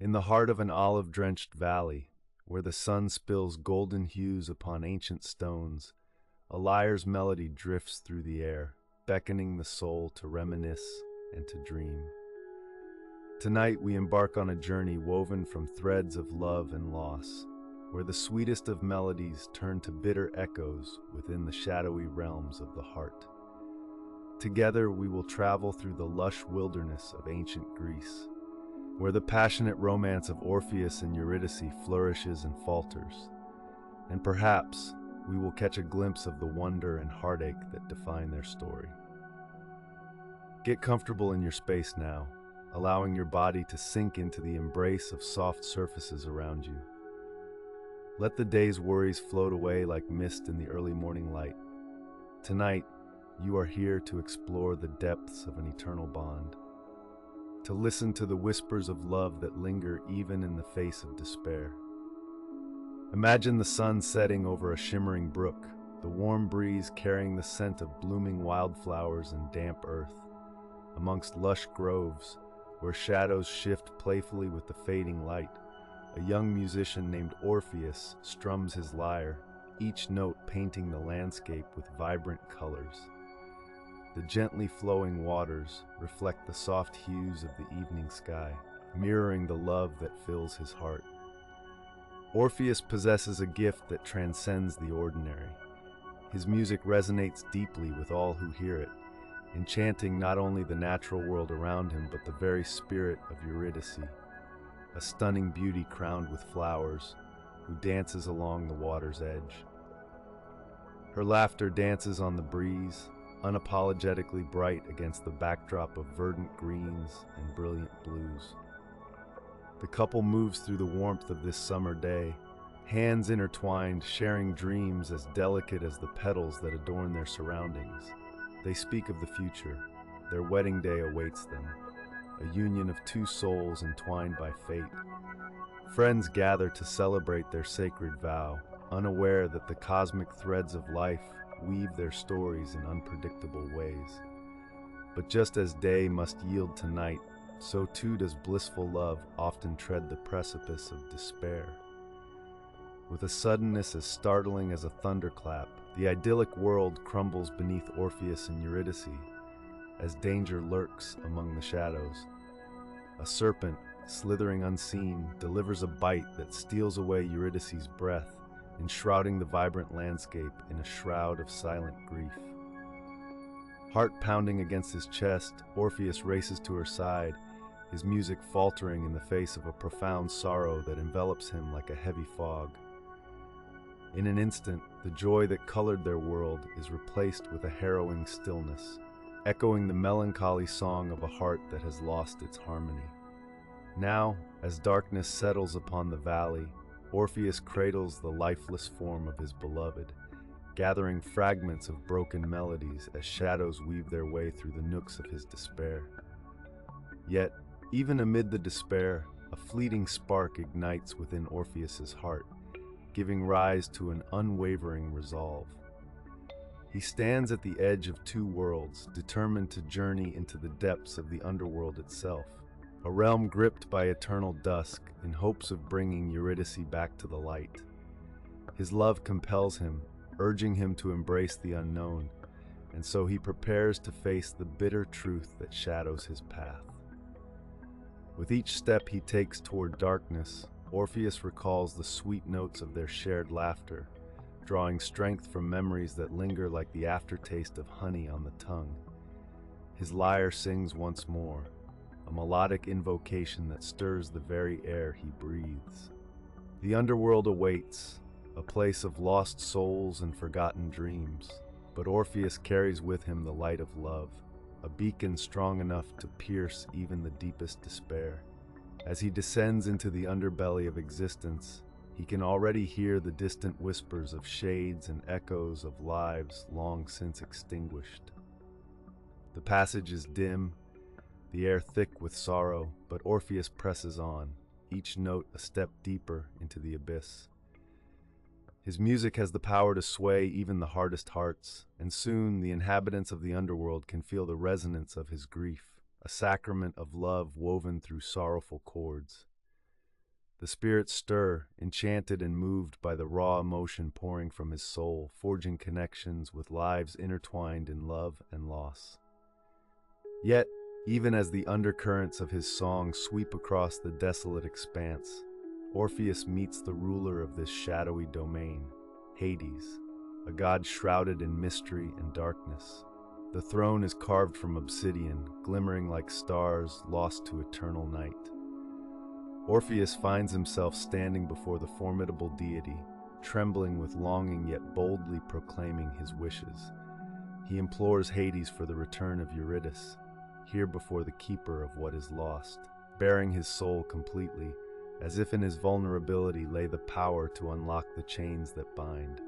In the heart of an olive-drenched valley, where the sun spills golden hues upon ancient stones, a lyre's melody drifts through the air, beckoning the soul to reminisce and to dream. Tonight we embark on a journey woven from threads of love and loss, where the sweetest of melodies turn to bitter echoes within the shadowy realms of the heart. Together we will travel through the lush wilderness of ancient Greece, where the passionate romance of Orpheus and Eurydice flourishes and falters, and perhaps we will catch a glimpse of the wonder and heartache that define their story. Get comfortable in your space now, allowing your body to sink into the embrace of soft surfaces around you. Let the day's worries float away like mist in the early morning light. Tonight, you are here to explore the depths of an eternal bond, to listen to the whispers of love that linger even in the face of despair. Imagine the sun setting over a shimmering brook, the warm breeze carrying the scent of blooming wildflowers and damp earth, amongst lush groves where shadows shift playfully with the fading light. A young musician named Orpheus strums his lyre, each note painting the landscape with vibrant colors. The gently flowing waters reflect the soft hues of the evening sky, mirroring the love that fills his heart. Orpheus possesses a gift that transcends the ordinary. His music resonates deeply with all who hear it, enchanting not only the natural world around him but the very spirit of Eurydice, a stunning beauty crowned with flowers, who dances along the water's edge. Her laughter dances on the breeze, unapologetically bright against the backdrop of verdant greens and brilliant blues. The couple moves through the warmth of this summer day, hands intertwined, sharing dreams as delicate as the petals that adorn their surroundings. They speak of the future. Their wedding day awaits them, a union of two souls entwined by fate. Friends gather to celebrate their sacred vow, unaware that the cosmic threads of life weave their stories in unpredictable ways. But just as day must yield to night, so too does blissful love often tread the precipice of despair. With a suddenness as startling as a thunderclap, the idyllic world crumbles beneath Orpheus and Eurydice, as danger lurks among the shadows. A serpent, slithering unseen, delivers a bite that steals away Eurydice's breath, enshrouding the vibrant landscape in a shroud of silent grief. Heart pounding against his chest, Orpheus races to her side, his music faltering in the face of a profound sorrow that envelops him like a heavy fog. In an instant, the joy that colored their world is replaced with a harrowing stillness, echoing the melancholy song of a heart that has lost its harmony. Now, as darkness settles upon the valley, Orpheus cradles the lifeless form of his beloved, gathering fragments of broken melodies as shadows weave their way through the nooks of his despair. Yet, even amid the despair, a fleeting spark ignites within Orpheus's heart, giving rise to an unwavering resolve. He stands at the edge of two worlds, determined to journey into the depths of the underworld itself, a realm gripped by eternal dusk in hopes of bringing Eurydice back to the light. His love compels him, urging him to embrace the unknown, and so he prepares to face the bitter truth that shadows his path. With each step he takes toward darkness, Orpheus recalls the sweet notes of their shared laughter, drawing strength from memories that linger like the aftertaste of honey on the tongue. His lyre sings once more, a melodic invocation that stirs the very air he breathes. The underworld awaits, a place of lost souls and forgotten dreams, but Orpheus carries with him the light of love, a beacon strong enough to pierce even the deepest despair. As he descends into the underbelly of existence, he can already hear the distant whispers of shades and echoes of lives long since extinguished. The passage is dim, the air thick with sorrow, but Orpheus presses on, each note a step deeper into the abyss. His music has the power to sway even the hardest hearts, and soon the inhabitants of the underworld can feel the resonance of his grief, a sacrament of love woven through sorrowful chords. The spirits stir, enchanted and moved by the raw emotion pouring from his soul, forging connections with lives intertwined in love and loss. Yet, even as the undercurrents of his song sweep across the desolate expanse, Orpheus meets the ruler of this shadowy domain, Hades, a god shrouded in mystery and darkness. The throne is carved from obsidian, glimmering like stars lost to eternal night. Orpheus finds himself standing before the formidable deity, trembling with longing yet boldly proclaiming his wishes. He implores Hades for the return of Eurydice, here before the keeper of what is lost, bearing his soul completely, as if in his vulnerability lay the power to unlock the chains that bind.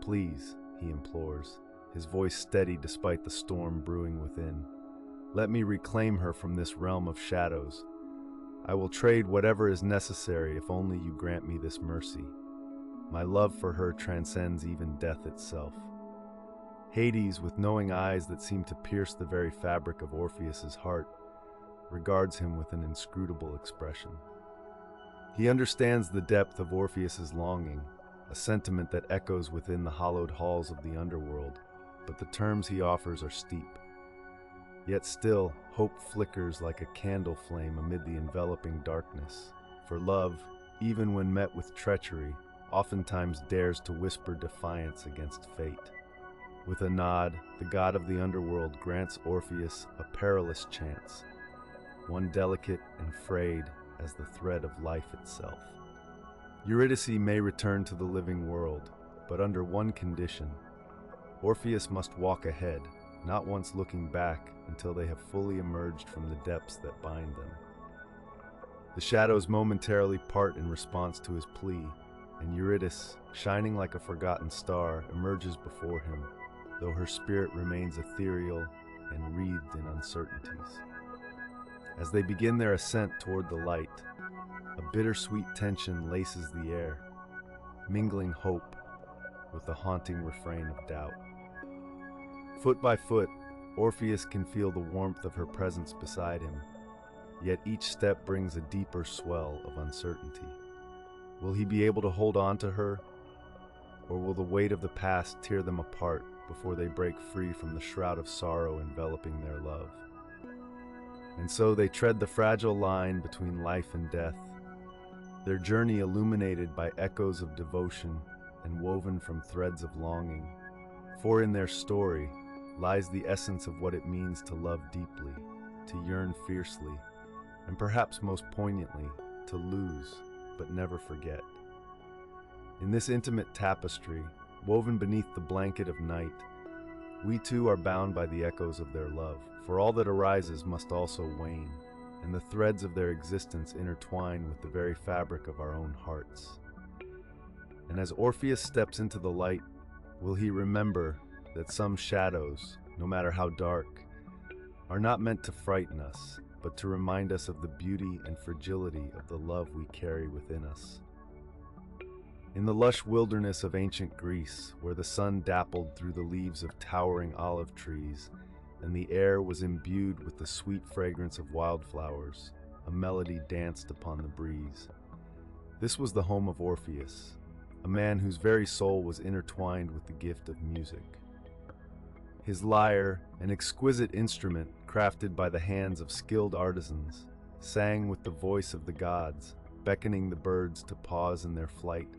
Please, he implores, his voice steady despite the storm brewing within. Let me reclaim her from this realm of shadows. I will trade whatever is necessary if only you grant me this mercy. My love for her transcends even death itself. Hades, with knowing eyes that seem to pierce the very fabric of Orpheus's heart, regards him with an inscrutable expression. He understands the depth of Orpheus's longing, a sentiment that echoes within the hollowed halls of the underworld, but the terms he offers are steep. Yet still, hope flickers like a candle flame amid the enveloping darkness. For love, even when met with treachery, oftentimes dares to whisper defiance against fate. With a nod, the god of the underworld grants Orpheus a perilous chance, one delicate and frayed as the thread of life itself. Eurydice may return to the living world, but under one condition. Orpheus must walk ahead, not once looking back until they have fully emerged from the depths that bind them. The shadows momentarily part in response to his plea, and Eurydice, shining like a forgotten star, emerges before him, though her spirit remains ethereal and wreathed in uncertainties. As they begin their ascent toward the light, a bittersweet tension laces the air, mingling hope with the haunting refrain of doubt. Foot by foot, Orpheus can feel the warmth of her presence beside him, yet each step brings a deeper swell of uncertainty. Will he be able to hold on to her, or will the weight of the past tear them apart before they break free from the shroud of sorrow enveloping their love? And so they tread the fragile line between life and death, their journey illuminated by echoes of devotion and woven from threads of longing. For in their story lies the essence of what it means to love deeply, to yearn fiercely, and perhaps most poignantly, to lose but never forget. In this intimate tapestry, woven beneath the blanket of night, we too are bound by the echoes of their love, for all that arises must also wane, and the threads of their existence intertwine with the very fabric of our own hearts. And as Orpheus steps into the light, will he remember that some shadows, no matter how dark, are not meant to frighten us, but to remind us of the beauty and fragility of the love we carry within us. In the lush wilderness of ancient Greece, where the sun dappled through the leaves of towering olive trees, and the air was imbued with the sweet fragrance of wildflowers, a melody danced upon the breeze. This was the home of Orpheus, a man whose very soul was intertwined with the gift of music. His lyre, an exquisite instrument crafted by the hands of skilled artisans, sang with the voice of the gods, beckoning the birds to pause in their flight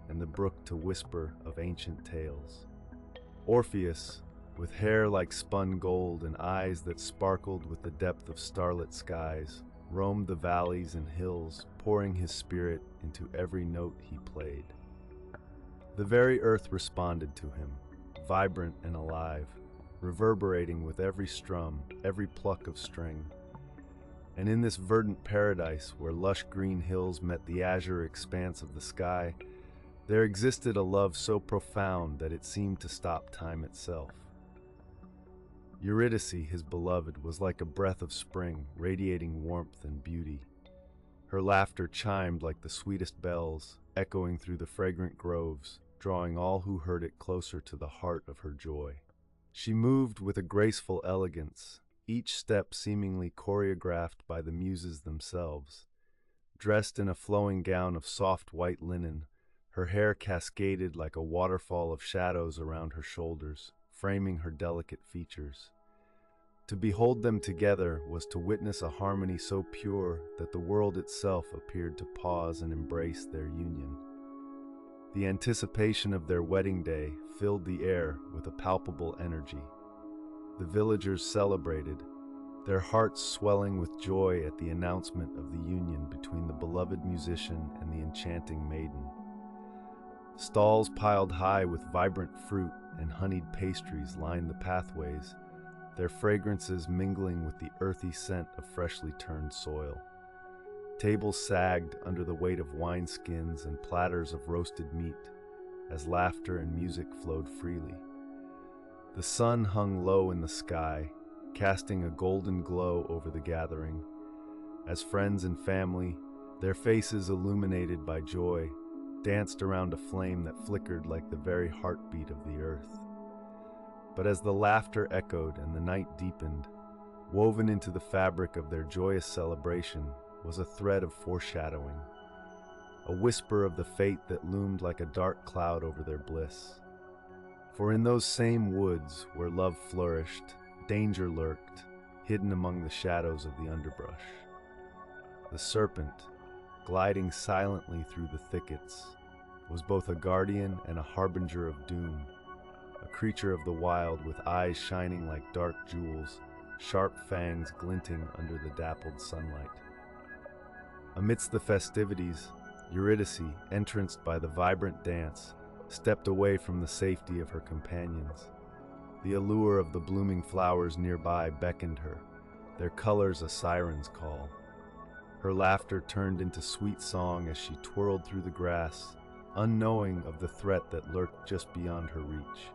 and the brook to whisper of ancient tales. Orpheus, with hair like spun gold and eyes that sparkled with the depth of starlit skies, roamed the valleys and hills, pouring his spirit into every note he played. The very earth responded to him, vibrant and alive, reverberating with every strum, every pluck of string. And in this verdant paradise, where lush green hills met the azure expanse of the sky, there existed a love so profound that it seemed to stop time itself. Eurydice, his beloved, was like a breath of spring, radiating warmth and beauty. Her laughter chimed like the sweetest bells, echoing through the fragrant groves, drawing all who heard it closer to the heart of her joy. She moved with a graceful elegance, each step seemingly choreographed by the muses themselves, Dressed in a flowing gown of soft white linen, her hair cascaded like a waterfall of shadows around her shoulders, framing her delicate features. To behold them together was to witness a harmony so pure that the world itself appeared to pause and embrace their union. The anticipation of their wedding day filled the air with a palpable energy. The villagers celebrated, their hearts swelling with joy at the announcement of the union between the beloved musician and the enchanting maiden. Stalls piled high with vibrant fruit and honeyed pastries lined the pathways, their fragrances mingling with the earthy scent of freshly turned soil. Tables sagged under the weight of wineskins and platters of roasted meat, as laughter and music flowed freely. The sun hung low in the sky, casting a golden glow over the gathering, as friends and family, their faces illuminated by joy, danced around a flame that flickered like the very heartbeat of the earth. But as the laughter echoed and the night deepened, woven into the fabric of their joyous celebration was a thread of foreshadowing, a whisper of the fate that loomed like a dark cloud over their bliss. For in those same woods where love flourished, danger lurked, hidden among the shadows of the underbrush. The serpent, gliding silently through the thickets, was both a guardian and a harbinger of doom, a creature of the wild with eyes shining like dark jewels, sharp fangs glinting under the dappled sunlight. Amidst the festivities, Eurydice, entranced by the vibrant dance, stepped away from the safety of her companions. The allure of the blooming flowers nearby beckoned her, their colors a siren's call. Her laughter turned into sweet song as she twirled through the grass, unknowing of the threat that lurked just beyond her reach.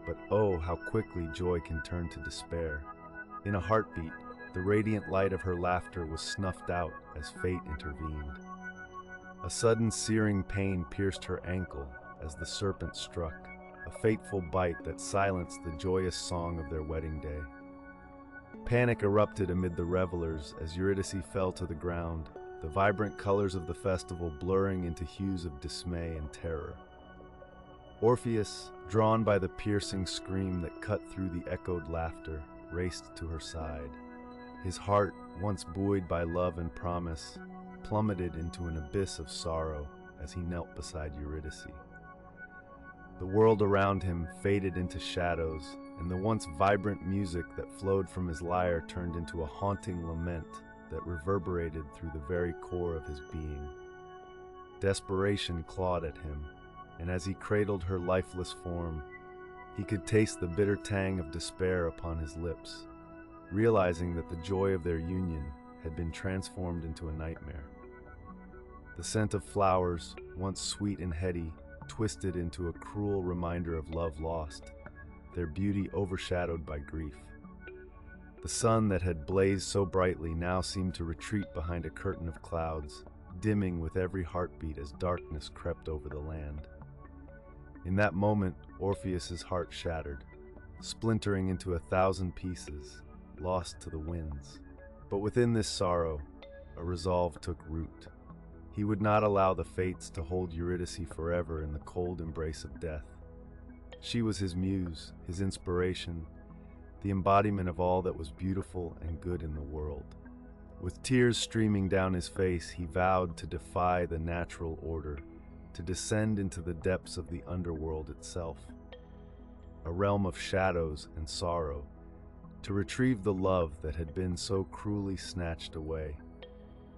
But oh, how quickly joy can turn to despair. In a heartbeat, the radiant light of her laughter was snuffed out as fate intervened. A sudden searing pain pierced her ankle as the serpent struck, a fateful bite that silenced the joyous song of their wedding day. Panic erupted amid the revelers as Eurydice fell to the ground, the vibrant colors of the festival blurring into hues of dismay and terror. Orpheus, drawn by the piercing scream that cut through the echoed laughter, raced to her side. His heart, once buoyed by love and promise, plummeted into an abyss of sorrow as he knelt beside Eurydice. The world around him faded into shadows, and the once vibrant music that flowed from his lyre turned into a haunting lament that reverberated through the very core of his being. Desperation clawed at him, and as he cradled her lifeless form, he could taste the bitter tang of despair upon his lips, realizing that the joy of their union had been transformed into a nightmare. The scent of flowers, once sweet and heady, twisted into a cruel reminder of love lost, their beauty overshadowed by grief. The sun that had blazed so brightly now seemed to retreat behind a curtain of clouds, dimming with every heartbeat as darkness crept over the land. In that moment, Orpheus's heart shattered, splintering into 1,000 pieces, lost to the winds. But within this sorrow, a resolve took root. He would not allow the fates to hold Eurydice forever in the cold embrace of death. She was his muse, his inspiration, the embodiment of all that was beautiful and good in the world. With tears streaming down his face, he vowed to defy the natural order, to descend into the depths of the underworld itself, a realm of shadows and sorrow, to retrieve the love that had been so cruelly snatched away.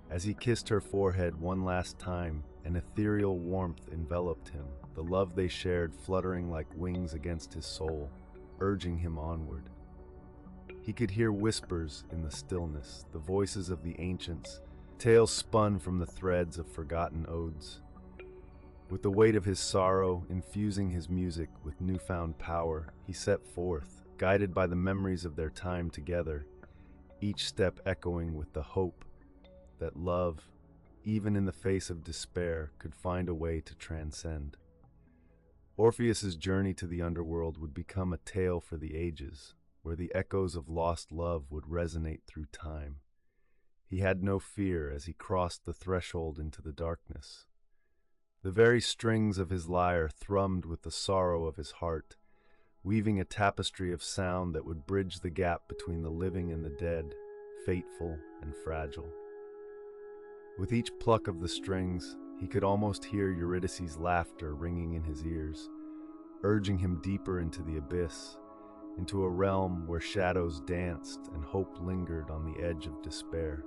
As he kissed her forehead one last time, an ethereal warmth enveloped him, the love they shared fluttering like wings against his soul, urging him onward. He could hear whispers in the stillness, the voices of the ancients, tales spun from the threads of forgotten odes. With the weight of his sorrow infusing his music with newfound power, he set forth, guided by the memories of their time together, each step echoing with the hope that love, even in the face of despair, could find a way to transcend. Orpheus's journey to the underworld would become a tale for the ages, where the echoes of lost love would resonate through time. He had no fear as he crossed the threshold into the darkness. The very strings of his lyre thrummed with the sorrow of his heart, weaving a tapestry of sound that would bridge the gap between the living and the dead, fateful and fragile. With each pluck of the strings, he could almost hear Eurydice's laughter ringing in his ears, urging him deeper into the abyss, into a realm where shadows danced and hope lingered on the edge of despair.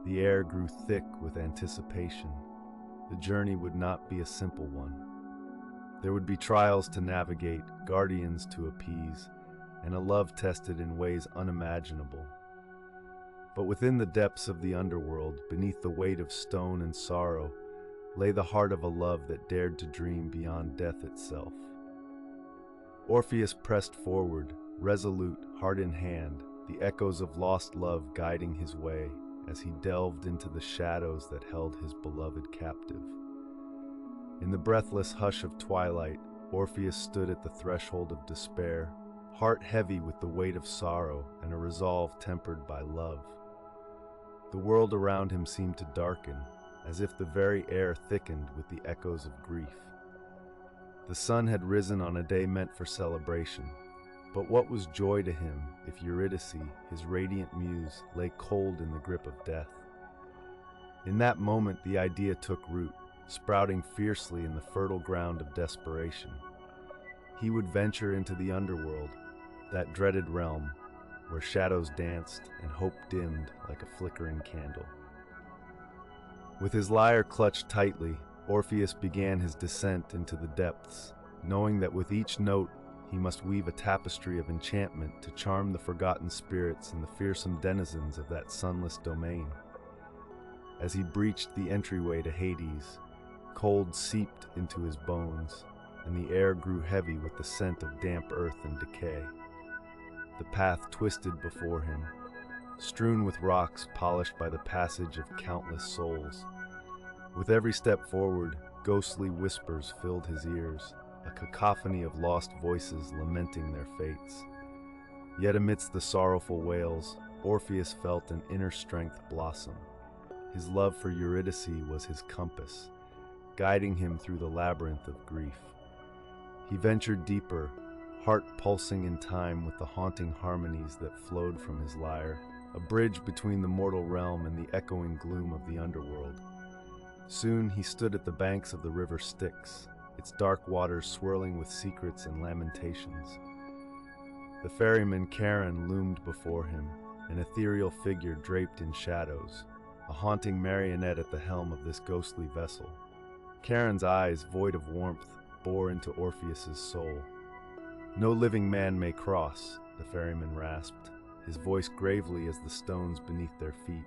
The air grew thick with anticipation. The journey would not be a simple one. There would be trials to navigate, guardians to appease, and a love tested in ways unimaginable. But within the depths of the underworld, beneath the weight of stone and sorrow, lay the heart of a love that dared to dream beyond death itself. Orpheus pressed forward, resolute, heart in hand, the echoes of lost love guiding his way as he delved into the shadows that held his beloved captive. In the breathless hush of twilight, Orpheus stood at the threshold of despair, heart heavy with the weight of sorrow and a resolve tempered by love. The world around him seemed to darken, as if the very air thickened with the echoes of grief. The sun had risen on a day meant for celebration, but what was joy to him if Eurydice, his radiant muse, lay cold in the grip of death? In that moment the idea took root, sprouting fiercely in the fertile ground of desperation. He would venture into the underworld, that dreaded realm, where shadows danced and hope dimmed like a flickering candle. With his lyre clutched tightly, Orpheus began his descent into the depths, knowing that with each note he must weave a tapestry of enchantment to charm the forgotten spirits and the fearsome denizens of that sunless domain. As he breached the entryway to Hades, cold seeped into his bones, and the air grew heavy with the scent of damp earth and decay. The path twisted before him, strewn with rocks polished by the passage of countless souls. With every step forward, ghostly whispers filled his ears, a cacophony of lost voices lamenting their fates. Yet amidst the sorrowful wails, Orpheus felt an inner strength blossom. His love for Eurydice was his compass, guiding him through the labyrinth of grief. He ventured deeper, heart pulsing in time with the haunting harmonies that flowed from his lyre, a bridge between the mortal realm and the echoing gloom of the underworld. Soon he stood at the banks of the river Styx, its dark waters swirling with secrets and lamentations. The ferryman Charon loomed before him, an ethereal figure draped in shadows, a haunting marionette at the helm of this ghostly vessel. Charon's eyes, void of warmth, bore into Orpheus's soul. "No living man may cross," the ferryman rasped, his voice gravely as the stones beneath their feet.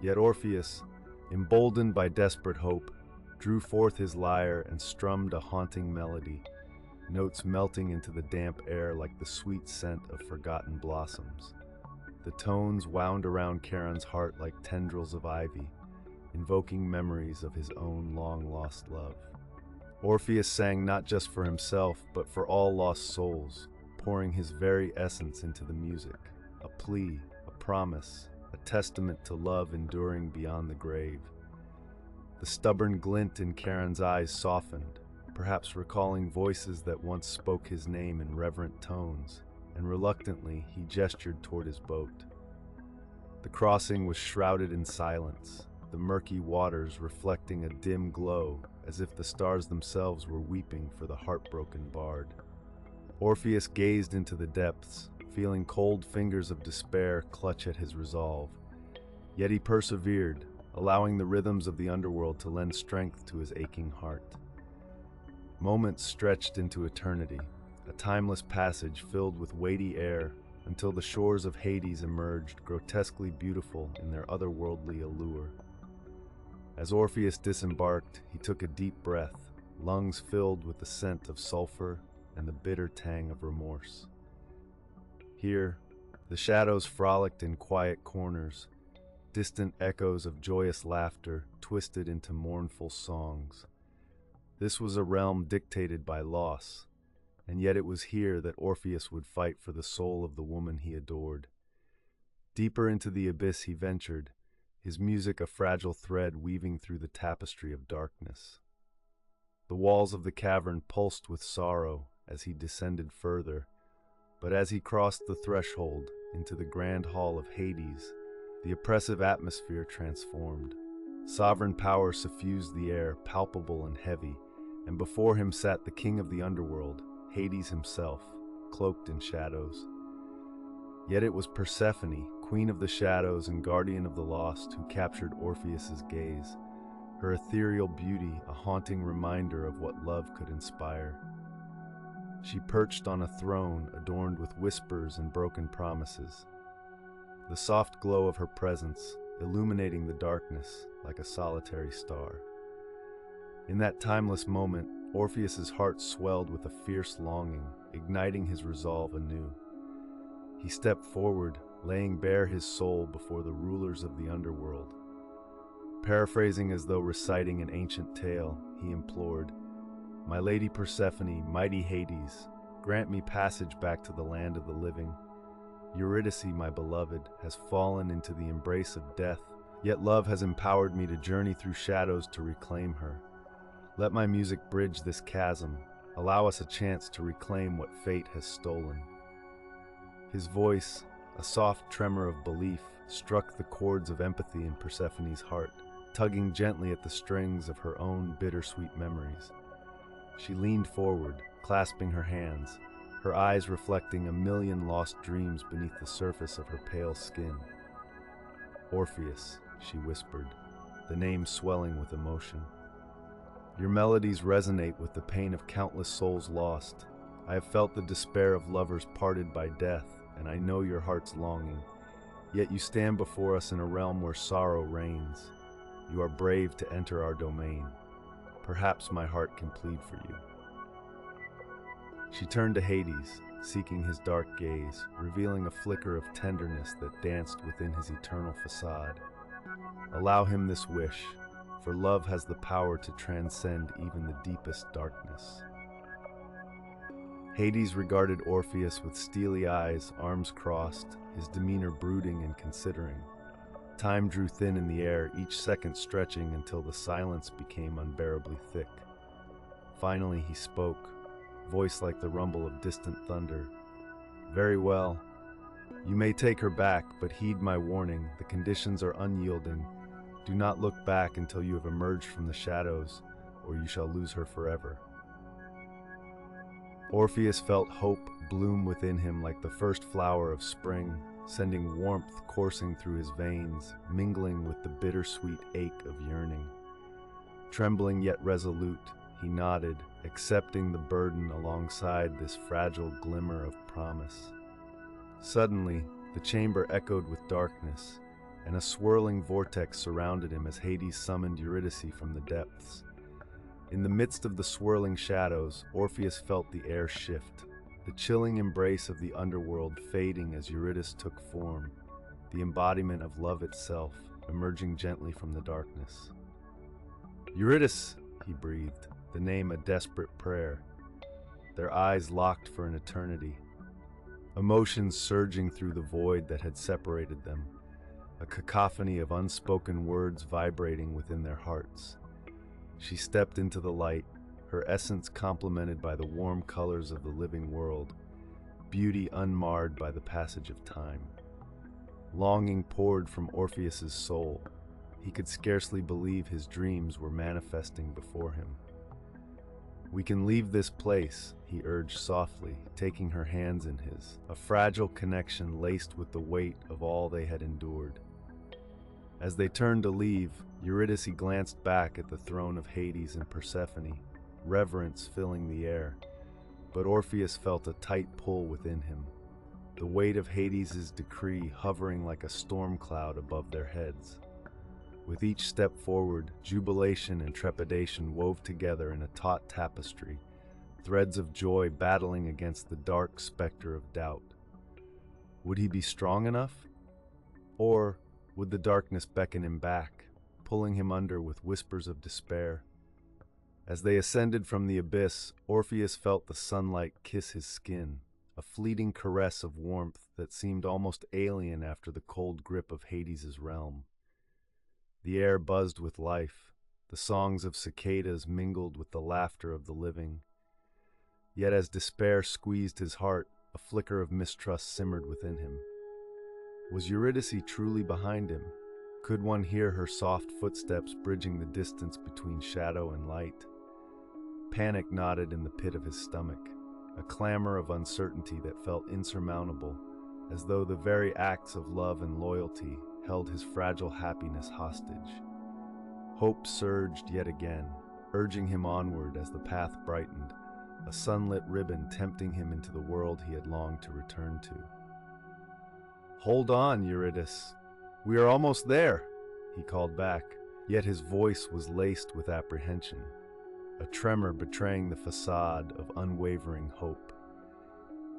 Yet Orpheus, emboldened by desperate hope, drew forth his lyre and strummed a haunting melody, notes melting into the damp air like the sweet scent of forgotten blossoms. The tones wound around Charon's heart like tendrils of ivy, invoking memories of his own long-lost love. Orpheus sang not just for himself, but for all lost souls, pouring his very essence into the music, a plea, a promise, a testament to love enduring beyond the grave. The stubborn glint in Charon's eyes softened, perhaps recalling voices that once spoke his name in reverent tones, and reluctantly he gestured toward his boat. The crossing was shrouded in silence, the murky waters reflecting a dim glow as if the stars themselves were weeping for the heartbroken bard. Orpheus gazed into the depths, feeling cold fingers of despair clutch at his resolve. Yet he persevered, allowing the rhythms of the underworld to lend strength to his aching heart. Moments stretched into eternity, a timeless passage filled with weighty air, until the shores of Hades emerged, grotesquely beautiful in their otherworldly allure. As Orpheus disembarked, he took a deep breath, lungs filled with the scent of sulfur and the bitter tang of remorse. Here, the shadows frolicked in quiet corners, distant echoes of joyous laughter twisted into mournful songs. This was a realm dictated by loss, and yet it was here that Orpheus would fight for the soul of the woman he adored. Deeper into the abyss he ventured, his music a fragile thread weaving through the tapestry of darkness. The walls of the cavern pulsed with sorrow as he descended further, but as he crossed the threshold into the grand hall of Hades, the oppressive atmosphere transformed. Sovereign power suffused the air, palpable and heavy, and before him sat the king of the underworld, Hades himself, cloaked in shadows. Yet it was Persephone, queen of the shadows and guardian of the lost, who captured Orpheus's gaze, her ethereal beauty a haunting reminder of what love could inspire. She perched on a throne adorned with whispers and broken promises, the soft glow of her presence illuminating the darkness like a solitary star. In that timeless moment, Orpheus's heart swelled with a fierce longing, igniting his resolve anew. He stepped forward, laying bare his soul before the rulers of the underworld. Paraphrasing as though reciting an ancient tale, he implored, "My lady Persephone, mighty Hades, grant me passage back to the land of the living. Eurydice, my beloved, has fallen into the embrace of death, yet love has empowered me to journey through shadows to reclaim her. Let my music bridge this chasm, allow us a chance to reclaim what fate has stolen." His voice, a soft tremor of belief, struck the chords of empathy in Persephone's heart, tugging gently at the strings of her own bittersweet memories. She leaned forward, clasping her hands, her eyes reflecting a million lost dreams beneath the surface of her pale skin. "Orpheus," she whispered, the name swelling with emotion. "Your melodies resonate with the pain of countless souls lost. I have felt the despair of lovers parted by death, and I know your heart's longing. Yet you stand before us in a realm where sorrow reigns. You are brave to enter our domain. Perhaps my heart can plead for you." She turned to Hades, seeking his dark gaze, revealing a flicker of tenderness that danced within his eternal facade. "Allow him this wish, for love has the power to transcend even the deepest darkness." Hades regarded Orpheus with steely eyes, arms crossed, his demeanor brooding and considering. Time drew thin in the air, each second stretching until the silence became unbearably thick. Finally he spoke, voice like the rumble of distant thunder. "Very well. You may take her back, but heed my warning. The conditions are unyielding. Do not look back until you have emerged from the shadows, or you shall lose her forever." Orpheus felt hope bloom within him like the first flower of spring, sending warmth coursing through his veins, mingling with the bittersweet ache of yearning. Trembling yet resolute, he nodded, accepting the burden alongside this fragile glimmer of promise. Suddenly, the chamber echoed with darkness, and a swirling vortex surrounded him as Hades summoned Eurydice from the depths. In the midst of the swirling shadows, Orpheus felt the air shift, the chilling embrace of the underworld fading as Eurydice took form, the embodiment of love itself, emerging gently from the darkness. "Eurydice," he breathed, the name a desperate prayer. Their eyes locked for an eternity, emotions surging through the void that had separated them, a cacophony of unspoken words vibrating within their hearts. She stepped into the light, her essence complemented by the warm colors of the living world, beauty unmarred by the passage of time. Longing poured from Orpheus's soul. He could scarcely believe his dreams were manifesting before him. "We can leave this place," he urged softly, taking her hands in his, a fragile connection laced with the weight of all they had endured. As they turned to leave, Eurydice glanced back at the throne of Hades and Persephone, reverence filling the air. But Orpheus felt a tight pull within him, the weight of Hades' decree hovering like a storm cloud above their heads. With each step forward, jubilation and trepidation wove together in a taut tapestry, threads of joy battling against the dark specter of doubt. Would he be strong enough? Or would the darkness beckon him back, pulling him under with whispers of despair? As they ascended from the abyss, Orpheus felt the sunlight kiss his skin, a fleeting caress of warmth that seemed almost alien after the cold grip of Hades's realm. The air buzzed with life, the songs of cicadas mingled with the laughter of the living. Yet as despair squeezed his heart, a flicker of mistrust simmered within him. Was Eurydice truly behind him? Could one hear her soft footsteps bridging the distance between shadow and light? Panic knotted in the pit of his stomach, a clamor of uncertainty that felt insurmountable, as though the very acts of love and loyalty held his fragile happiness hostage. Hope surged yet again, urging him onward as the path brightened, a sunlit ribbon tempting him into the world he had longed to return to. "Hold on, Eurydice. We are almost there," he called back, yet his voice was laced with apprehension, a tremor betraying the facade of unwavering hope.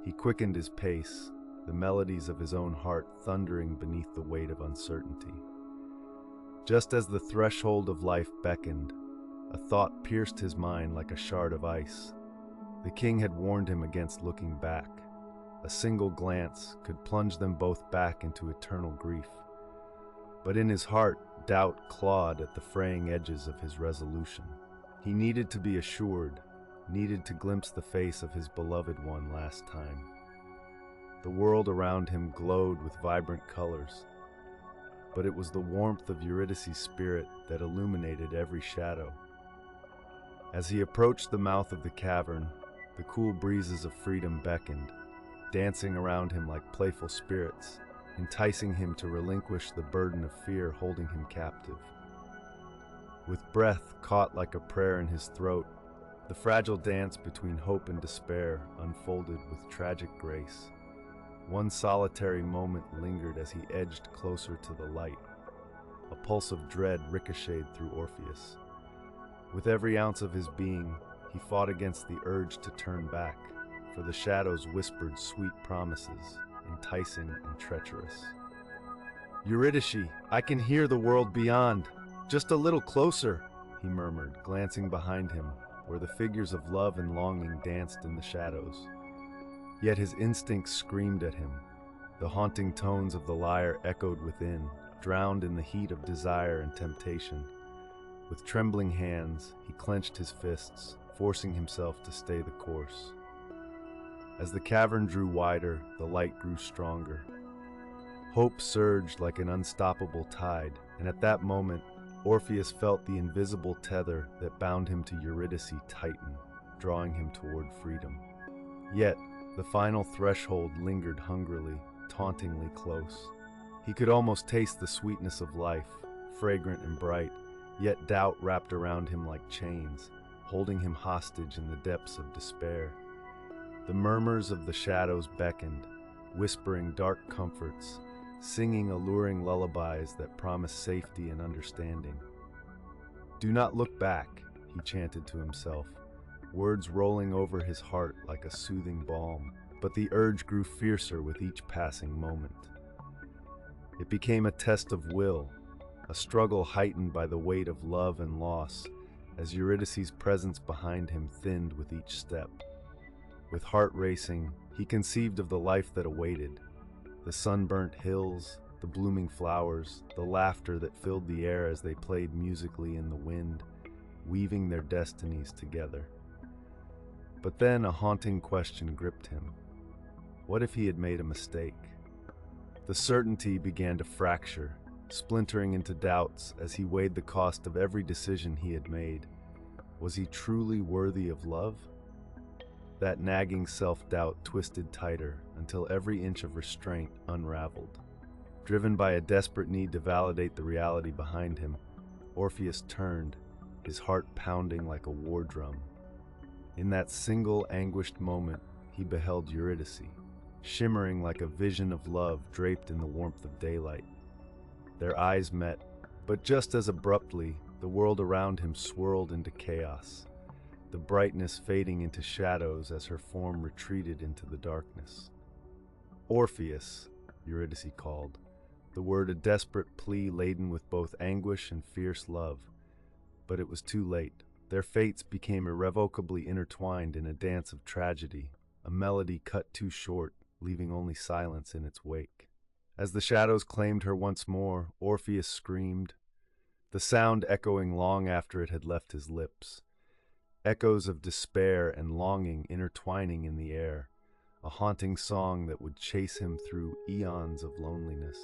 He quickened his pace, the melodies of his own heart thundering beneath the weight of uncertainty. Just as the threshold of life beckoned, a thought pierced his mind like a shard of ice. The king had warned him against looking back. A single glance could plunge them both back into eternal grief. But in his heart, doubt clawed at the fraying edges of his resolution. He needed to be assured, needed to glimpse the face of his beloved one last time. The world around him glowed with vibrant colors, but it was the warmth of Eurydice's spirit that illuminated every shadow. As he approached the mouth of the cavern, the cool breezes of freedom beckoned, dancing around him like playful spirits, enticing him to relinquish the burden of fear holding him captive. With breath caught like a prayer in his throat, the fragile dance between hope and despair unfolded with tragic grace. One solitary moment lingered as he edged closer to the light. A pulse of dread ricocheted through Orpheus. With every ounce of his being, he fought against the urge to turn back, for the shadows whispered sweet promises, enticing and treacherous. "Eurydice, I can hear the world beyond. Just a little closer," he murmured, glancing behind him, where the figures of love and longing danced in the shadows. Yet his instincts screamed at him. The haunting tones of the lyre echoed within, drowned in the heat of desire and temptation. With trembling hands, he clenched his fists, forcing himself to stay the course. As the cavern drew wider, the light grew stronger. Hope surged like an unstoppable tide, and at that moment, Orpheus felt the invisible tether that bound him to Eurydice tighten, drawing him toward freedom. Yet, the final threshold lingered hungrily, tauntingly close. He could almost taste the sweetness of life, fragrant and bright, yet doubt wrapped around him like chains, holding him hostage in the depths of despair. The murmurs of the shadows beckoned, whispering dark comforts, singing alluring lullabies that promised safety and understanding. "Do not look back," he chanted to himself, words rolling over his heart like a soothing balm, but the urge grew fiercer with each passing moment. It became a test of will, a struggle heightened by the weight of love and loss, as Eurydice's presence behind him thinned with each step. With heart racing, he conceived of the life that awaited, the sunburnt hills, the blooming flowers, the laughter that filled the air as they played musically in the wind, weaving their destinies together. But then a haunting question gripped him. What if he had made a mistake? The certainty began to fracture, splintering into doubts as he weighed the cost of every decision he had made. Was he truly worthy of love? That nagging self-doubt twisted tighter until every inch of restraint unraveled. Driven by a desperate need to validate the reality behind him, Orpheus turned, his heart pounding like a war drum. In that single anguished moment, he beheld Eurydice, shimmering like a vision of love draped in the warmth of daylight. Their eyes met, but just as abruptly, the world around him swirled into chaos, the brightness fading into shadows as her form retreated into the darkness. "Orpheus," Eurydice called, the word a desperate plea laden with both anguish and fierce love. But it was too late. Their fates became irrevocably intertwined in a dance of tragedy, a a melody cut too short, leaving only silence in its wake. As the shadows claimed her once more, Orpheus screamed, the sound echoing long after it had left his lips. Echoes of despair and longing intertwining in the air, a haunting song that would chase him through eons of loneliness.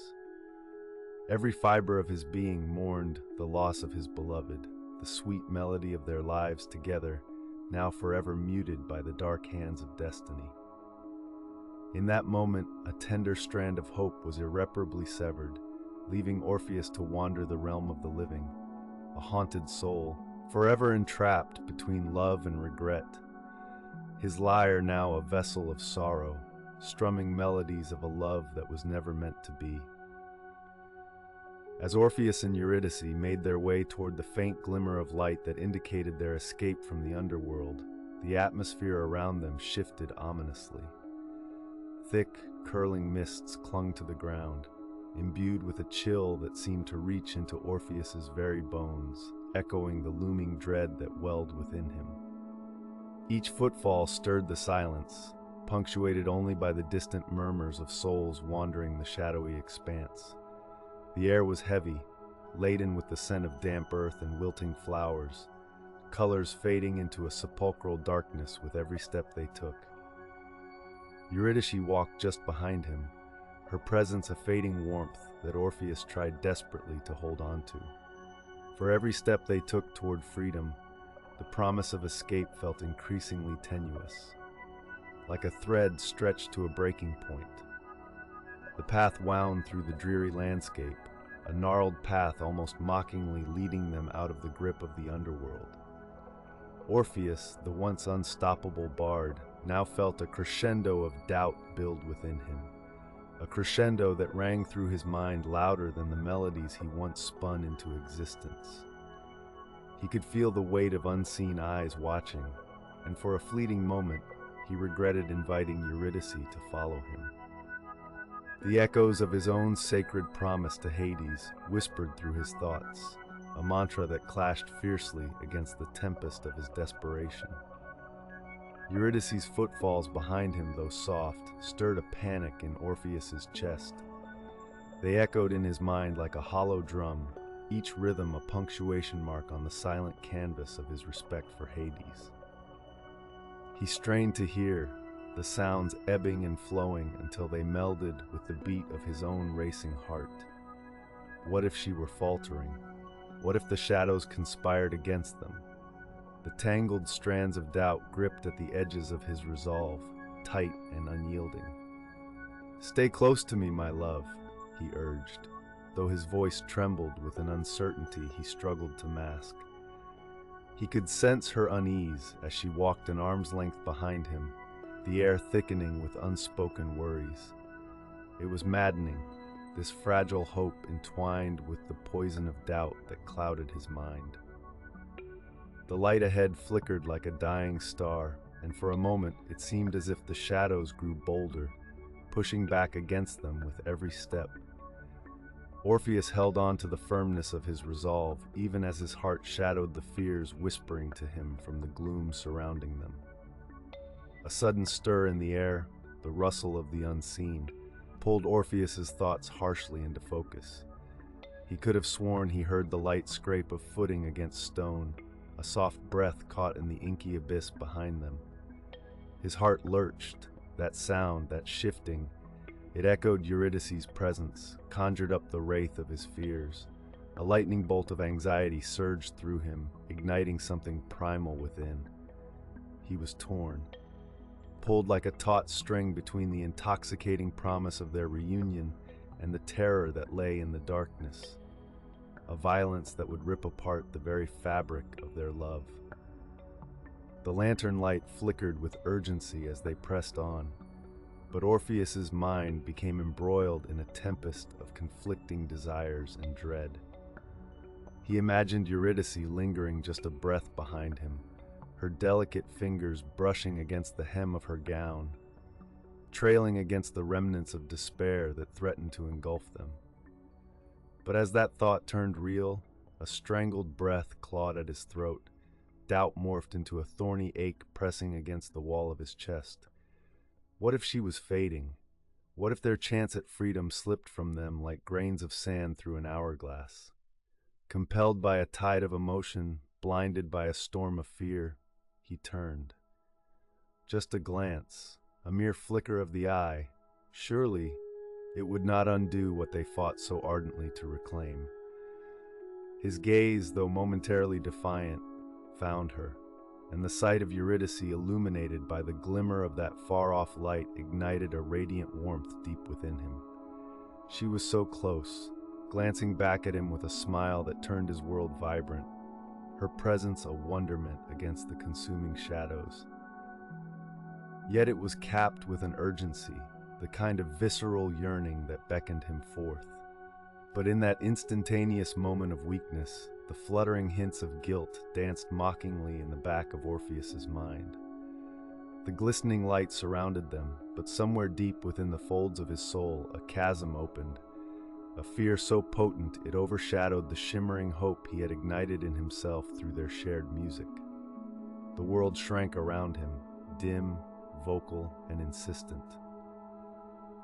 Every fiber of his being mourned the loss of his beloved, the sweet melody of their lives together, now forever muted by the dark hands of destiny. In that moment, a tender strand of hope was irreparably severed, leaving Orpheus to wander the realm of the living, a haunted soul, forever entrapped between love and regret. His lyre now a vessel of sorrow, strumming melodies of a love that was never meant to be. As Orpheus and Eurydice made their way toward the faint glimmer of light that indicated their escape from the underworld, the atmosphere around them shifted ominously. Thick, curling mists clung to the ground, imbued with a chill that seemed to reach into Orpheus's very bones, echoing the looming dread that welled within him. Each footfall stirred the silence, punctuated only by the distant murmurs of souls wandering the shadowy expanse. The air was heavy, laden with the scent of damp earth and wilting flowers, colors fading into a sepulchral darkness with every step they took. Eurydice walked just behind him, her presence a fading warmth that Orpheus tried desperately to hold on to. For every step they took toward freedom, the promise of escape felt increasingly tenuous, like a thread stretched to a breaking point. The path wound through the dreary landscape, a gnarled path almost mockingly leading them out of the grip of the underworld. Orpheus, the once unstoppable bard, now felt a crescendo of doubt build within him, a crescendo that rang through his mind louder than the melodies he once spun into existence. He could feel the weight of unseen eyes watching, and for a fleeting moment, he regretted inviting Eurydice to follow him. The echoes of his own sacred promise to Hades whispered through his thoughts, a mantra that clashed fiercely against the tempest of his desperation. Eurydice's footfalls behind him, though soft, stirred a panic in Orpheus's chest. They echoed in his mind like a hollow drum, each rhythm a punctuation mark on the silent canvas of his respect for Hades. He strained to hear, the sounds ebbing and flowing until they melded with the beat of his own racing heart. What if she were faltering? What if the shadows conspired against them? The tangled strands of doubt gripped at the edges of his resolve, tight and unyielding. "Stay close to me, my love," he urged, though his voice trembled with an uncertainty he struggled to mask. He could sense her unease as she walked an arm's length behind him, the air thickening with unspoken worries. It was maddening, this fragile hope entwined with the poison of doubt that clouded his mind. The light ahead flickered like a dying star, and for a moment it seemed as if the shadows grew bolder, pushing back against them with every step. Orpheus held on to the firmness of his resolve, even as his heart shadowed the fears whispering to him from the gloom surrounding them. A sudden stir in the air, the rustle of the unseen, pulled Orpheus's thoughts harshly into focus. He could have sworn he heard the light scrape of footing against stone, a soft breath caught in the inky abyss behind them. His heart lurched, that sound, that shifting. It echoed Eurydice's presence, conjured up the wraith of his fears. A lightning bolt of anxiety surged through him, igniting something primal within. He was torn, pulled like a taut string between the intoxicating promise of their reunion and the terror that lay in the darkness, a violence that would rip apart the very fabric of their love. The lantern light flickered with urgency as they pressed on, but Orpheus's mind became embroiled in a tempest of conflicting desires and dread. He imagined Eurydice lingering just a breath behind him, her delicate fingers brushing against the hem of her gown, trailing against the remnants of despair that threatened to engulf them. But as that thought turned real, a strangled breath clawed at his throat. Doubt morphed into a thorny ache pressing against the wall of his chest. What if she was fading? What if their chance at freedom slipped from them like grains of sand through an hourglass? Compelled by a tide of emotion, blinded by a storm of fear, he turned. Just a glance, a mere flicker of the eye. Surely, it would not undo what they fought so ardently to reclaim. His gaze, though momentarily defiant, found her, and the sight of Eurydice illuminated by the glimmer of that far-off light ignited a radiant warmth deep within him. She was so close, glancing back at him with a smile that turned his world vibrant, her presence a wonderment against the consuming shadows. Yet it was capped with an urgency, the kind of visceral yearning that beckoned him forth. But in that instantaneous moment of weakness, the fluttering hints of guilt danced mockingly in the back of Orpheus's mind. The glistening light surrounded them, but somewhere deep within the folds of his soul, a chasm opened, a fear so potent it overshadowed the shimmering hope he had ignited in himself through their shared music. The world shrank around him, dim, vocal, and insistent.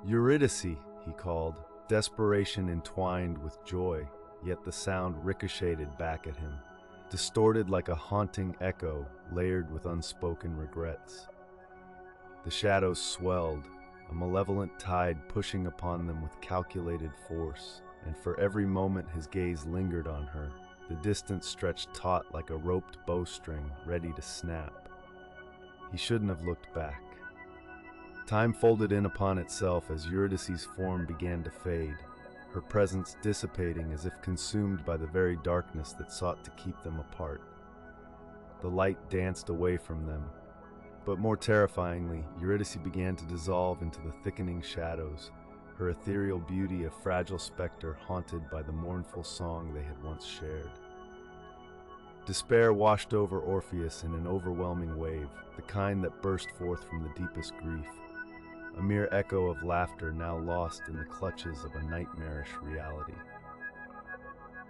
"Eurydice," he called, desperation entwined with joy, yet the sound ricocheted back at him, distorted like a haunting echo layered with unspoken regrets. The shadows swelled, a malevolent tide pushing upon them with calculated force, and for every moment his gaze lingered on her, the distance stretched taut like a roped bowstring ready to snap. He shouldn't have looked back. Time folded in upon itself as Eurydice's form began to fade, her presence dissipating as if consumed by the very darkness that sought to keep them apart. The light danced away from them, but more terrifyingly, Eurydice began to dissolve into the thickening shadows, her ethereal beauty a fragile specter haunted by the mournful song they had once shared. Despair washed over Orpheus in an overwhelming wave, the kind that burst forth from the deepest grief, a mere echo of laughter now lost in the clutches of a nightmarish reality.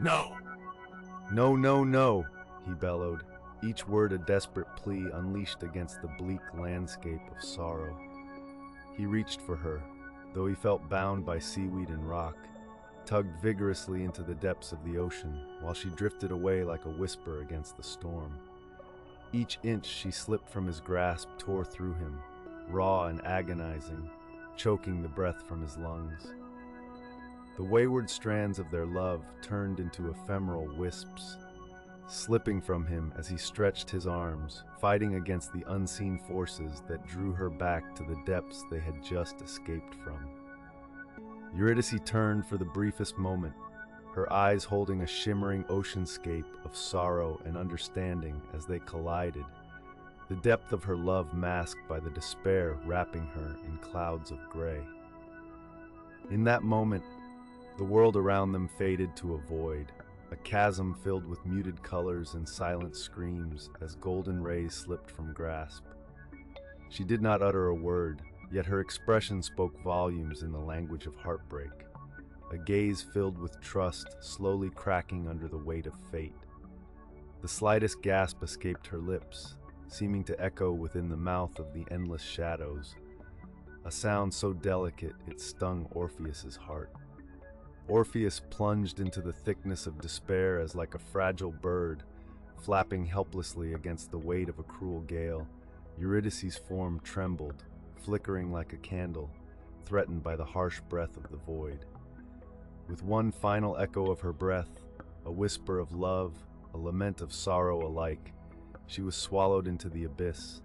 No! "No, no, no," he bellowed, each word a desperate plea unleashed against the bleak landscape of sorrow. He reached for her, though he felt bound by seaweed and rock, tugged vigorously into the depths of the ocean, while she drifted away like a whisper against the storm. Each inch she slipped from his grasp tore through him, raw and agonizing, choking the breath from his lungs. The wayward strands of their love turned into ephemeral wisps, slipping from him as he stretched his arms, fighting against the unseen forces that drew her back to the depths they had just escaped from. Eurydice turned for the briefest moment, her eyes holding a shimmering oceanscape of sorrow and understanding as they collided, the depth of her love masked by the despair wrapping her in clouds of gray. In that moment, the world around them faded to a void, a chasm filled with muted colors and silent screams as golden rays slipped from grasp. She did not utter a word, yet her expression spoke volumes in the language of heartbreak, a gaze filled with trust slowly cracking under the weight of fate. The slightest gasp escaped her lips, seeming to echo within the mouth of the endless shadows, a sound so delicate it stung Orpheus's heart. Orpheus plunged into the thickness of despair as like a fragile bird, flapping helplessly against the weight of a cruel gale. Eurydice's form trembled, flickering like a candle, threatened by the harsh breath of the void. With one final echo of her breath, a whisper of love, a lament of sorrow alike, she was swallowed into the abyss,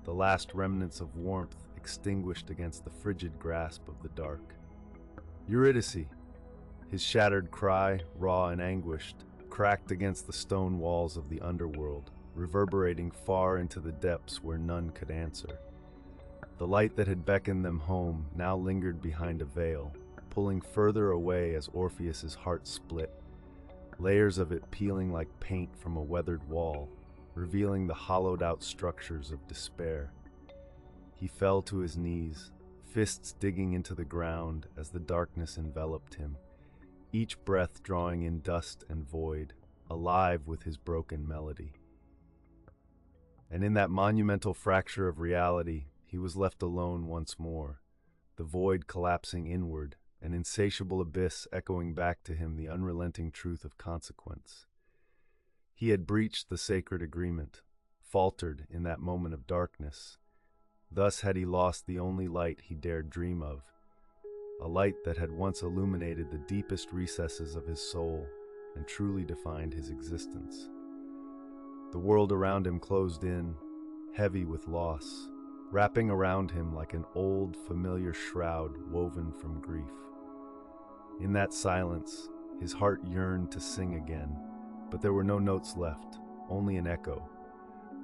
the last remnants of warmth extinguished against the frigid grasp of the dark. "Eurydice!" His shattered cry, raw and anguished, cracked against the stone walls of the underworld, reverberating far into the depths where none could answer. The light that had beckoned them home now lingered behind a veil, pulling further away as Orpheus's heart split, layers of it peeling like paint from a weathered wall, revealing the hollowed-out structures of despair. He fell to his knees, fists digging into the ground as the darkness enveloped him, each breath drawing in dust and void, alive with his broken melody. And in that monumental fracture of reality, he he was left alone once more, the void collapsing inward, an insatiable abyss echoing back to him the unrelenting truth of consequence. He had breached the sacred agreement, faltered in that moment of darkness. Thus had he lost the only light he dared dream of, a light that had once illuminated the deepest recesses of his soul and truly defined his existence. The world around him closed in, heavy with loss, wrapping around him like an old, familiar shroud woven from grief. In that silence, his heart yearned to sing again, but there were no notes left, only an echo,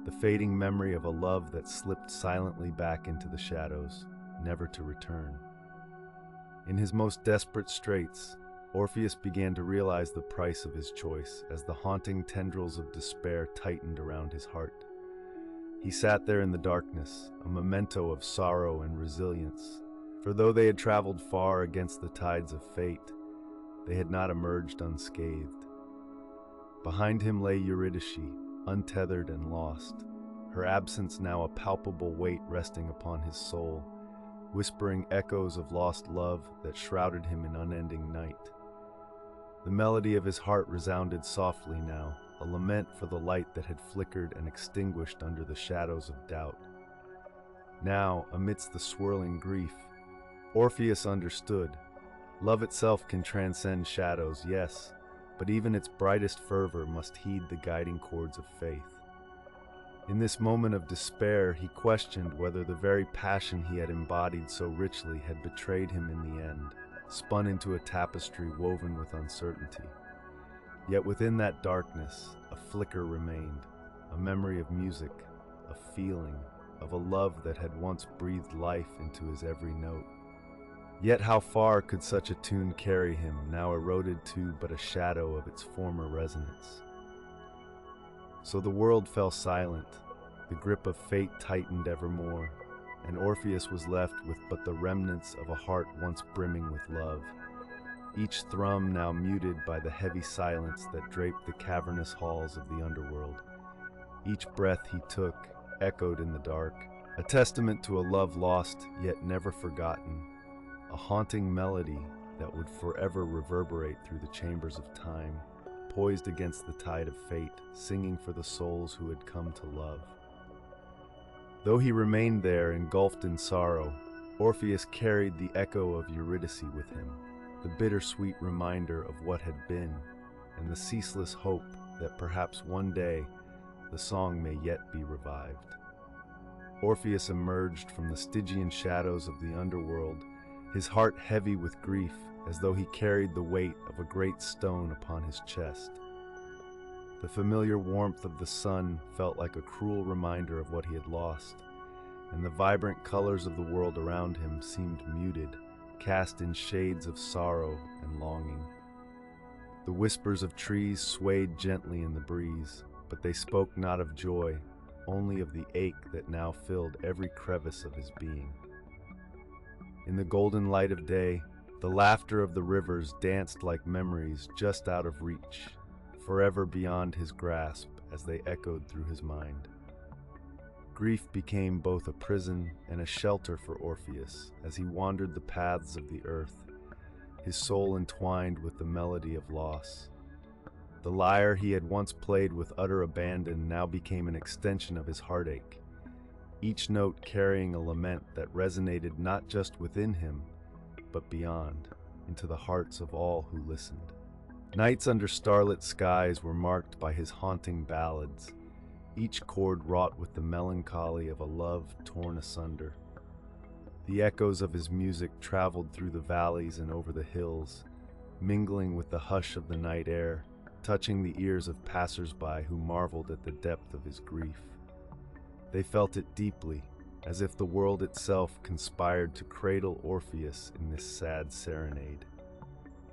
the fading memory of a love that slipped silently back into the shadows, never to return. In his most desperate straits, Orpheus began to realize the price of his choice as the haunting tendrils of despair tightened around his heart. He sat there in the darkness, a memento of sorrow and resilience, for though they had traveled far against the tides of fate, they had not emerged unscathed. Behind him lay Eurydice, untethered and lost, her absence now a palpable weight resting upon his soul, whispering echoes of lost love that shrouded him in unending night. The melody of his heart resounded softly now, a lament for the light that had flickered and extinguished under the shadows of doubt. Now, amidst the swirling grief, Orpheus understood. Love itself can transcend shadows, yes, but even its brightest fervor must heed the guiding chords of faith. In this moment of despair, he questioned whether the very passion he had embodied so richly had betrayed him in the end, spun into a tapestry woven with uncertainty. Yet within that darkness, a flicker remained, a memory of music, a feeling, of a love that had once breathed life into his every note. Yet how far could such a tune carry him, now eroded to but a shadow of its former resonance? So the world fell silent, the grip of fate tightened evermore, and Orpheus was left with but the remnants of a heart once brimming with love, each thrum now muted by the heavy silence that draped the cavernous halls of the underworld. Each breath he took echoed in the dark, a testament to a love lost yet never forgotten, a haunting melody that would forever reverberate through the chambers of time, poised against the tide of fate, singing for the souls who had come to love. Though he remained there, engulfed in sorrow, Orpheus carried the echo of Eurydice with him, the bittersweet reminder of what had been, and the ceaseless hope that perhaps one day the song may yet be revived. Orpheus emerged from the Stygian shadows of the underworld, his heart heavy with grief, as though he carried the weight of a great stone upon his chest. The familiar warmth of the sun felt like a cruel reminder of what he had lost, and the vibrant colors of the world around him seemed muted, cast in shades of sorrow and longing. The whispers of trees swayed gently in the breeze, but they spoke not of joy, only of the ache that now filled every crevice of his being. In the golden light of day, the laughter of the rivers danced like memories just out of reach, forever beyond his grasp as they echoed through his mind. Grief became both a prison and a shelter for Orpheus as he wandered the paths of the earth, his soul entwined with the melody of loss. The lyre he had once played with utter abandon now became an extension of his heartache, each note carrying a lament that resonated not just within him, but beyond, into the hearts of all who listened. Nights under starlit skies were marked by his haunting ballads, each chord wrought with the melancholy of a love torn asunder. The echoes of his music traveled through the valleys and over the hills, mingling with the hush of the night air, touching the ears of passers-by who marveled at the depth of his grief. They felt it deeply, as if the world itself conspired to cradle Orpheus in this sad serenade.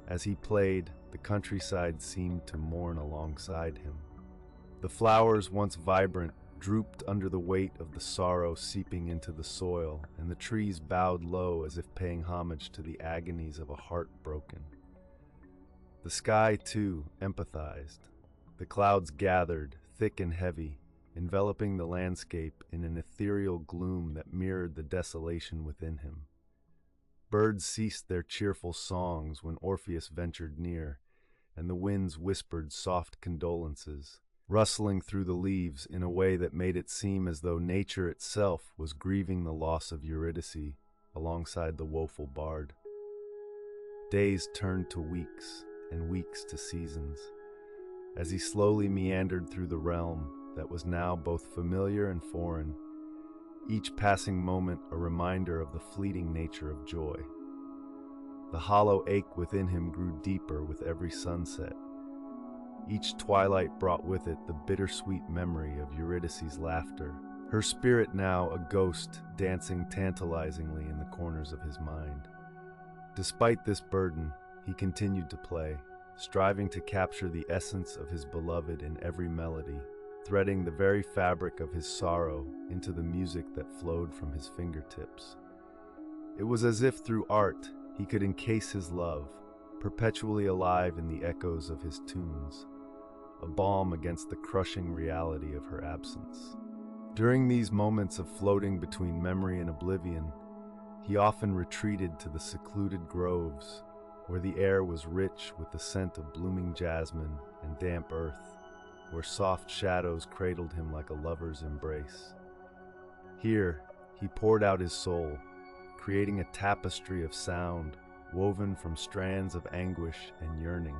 As he played, the countryside seemed to mourn alongside him. The flowers, once vibrant, drooped under the weight of the sorrow seeping into the soil, and the trees bowed low as if paying homage to the agonies of a heart broken. The sky, too, empathized. The clouds gathered, thick and heavy, enveloping the landscape in an ethereal gloom that mirrored the desolation within him. Birds ceased their cheerful songs when Orpheus ventured near, and the winds whispered soft condolences, rustling through the leaves in a way that made it seem as though nature itself was grieving the loss of Eurydice alongside the woeful bard. Days turned to weeks, and weeks to seasons, as he slowly meandered through the realm that was now both familiar and foreign, each passing moment a reminder of the fleeting nature of joy. The hollow ache within him grew deeper with every sunset. Each twilight brought with it the bittersweet memory of Eurydice's laughter, her spirit now a ghost dancing tantalizingly in the corners of his mind. Despite this burden, he continued to play, striving to capture the essence of his beloved in every melody, threading the very fabric of his sorrow into the music that flowed from his fingertips. It was as if through art he could encase his love, perpetually alive in the echoes of his tunes, a balm against the crushing reality of her absence. During these moments of floating between memory and oblivion, he often retreated to the secluded groves, where the air was rich with the scent of blooming jasmine and damp earth, where soft shadows cradled him like a lover's embrace. Here, he poured out his soul, creating a tapestry of sound woven from strands of anguish and yearning,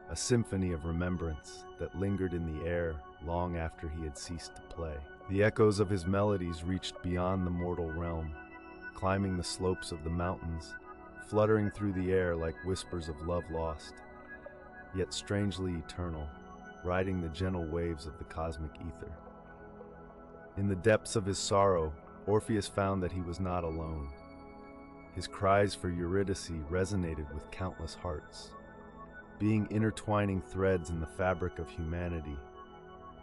a symphony of remembrance that lingered in the air long after he had ceased to play. The echoes of his melodies reached beyond the mortal realm, climbing the slopes of the mountains, fluttering through the air like whispers of love lost, yet strangely eternal, riding the gentle waves of the cosmic ether. In the depths of his sorrow, Orpheus found that he was not alone. His cries for Eurydice resonated with countless hearts. Being intertwining threads in the fabric of humanity,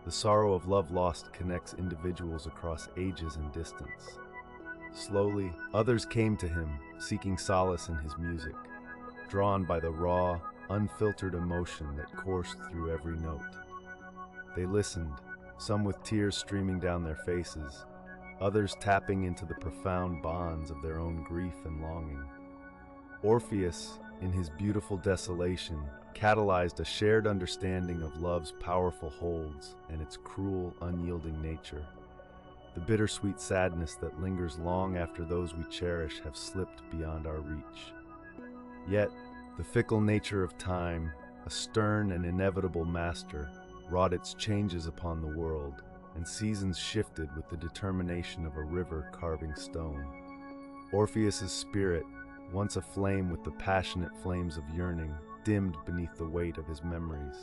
the sorrow of love lost connects individuals across ages and distance. Slowly, others came to him, seeking solace in his music, drawn by the raw, unfiltered emotion that coursed through every note. They listened, some with tears streaming down their faces, others tapping into the profound bonds of their own grief and longing. Orpheus, in his beautiful desolation, catalyzed a shared understanding of love's powerful holds and its cruel, unyielding nature, the bittersweet sadness that lingers long after those we cherish have slipped beyond our reach. Yet, the fickle nature of time, a stern and inevitable master, wrought its changes upon the world, and seasons shifted with the determination of a river carving stone. Orpheus's spirit, once aflame with the passionate flames of yearning, dimmed beneath the weight of his memories.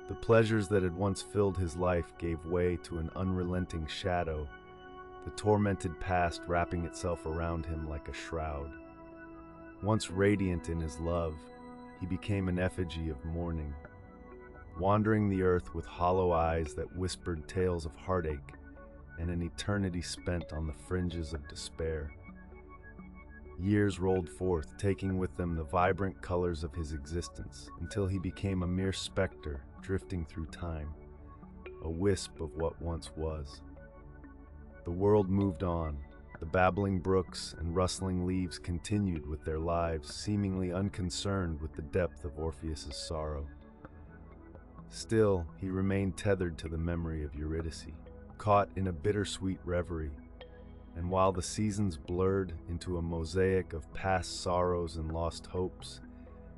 The pleasures that had once filled his life gave way to an unrelenting shadow, the tormented past wrapping itself around him like a shroud. Once radiant in his love, he became an effigy of mourning, wandering the earth with hollow eyes that whispered tales of heartache and an eternity spent on the fringes of despair. Years rolled forth, taking with them the vibrant colors of his existence, until he became a mere specter drifting through time, a wisp of what once was. The world moved on. The babbling brooks and rustling leaves continued with their lives, seemingly unconcerned with the depth of Orpheus's sorrow. Still, he remained tethered to the memory of Eurydice, caught in a bittersweet reverie, and while the seasons blurred into a mosaic of past sorrows and lost hopes,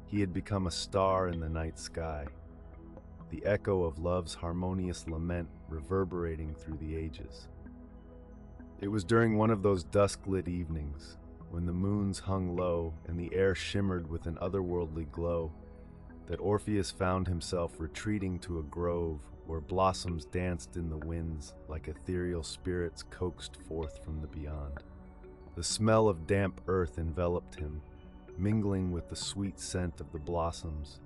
he had become a star in the night sky, the echo of love's harmonious lament reverberating through the ages. It was during one of those dusk-lit evenings, when the moons hung low and the air shimmered with an otherworldly glow, that Orpheus found himself retreating to a grove where blossoms danced in the winds like ethereal spirits coaxed forth from the beyond. The smell of damp earth enveloped him, mingling with the sweet scent of the blossoms,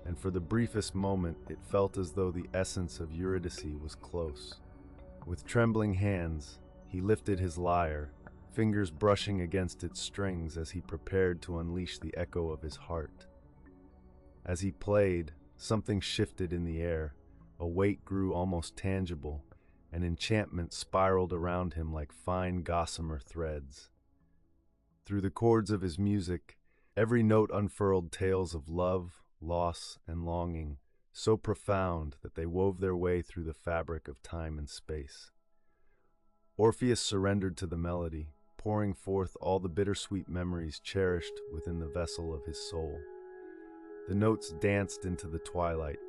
and for the briefest moment it felt as though the essence of Eurydice was close. With trembling hands, he lifted his lyre, fingers brushing against its strings as he prepared to unleash the echo of his heart. As he played, something shifted in the air. A weight grew almost tangible, and enchantment spiraled around him like fine gossamer threads. Through the chords of his music, every note unfurled tales of love, loss, and longing, so profound that they wove their way through the fabric of time and space. Orpheus surrendered to the melody, pouring forth all the bittersweet memories cherished within the vessel of his soul. The notes danced into the twilight,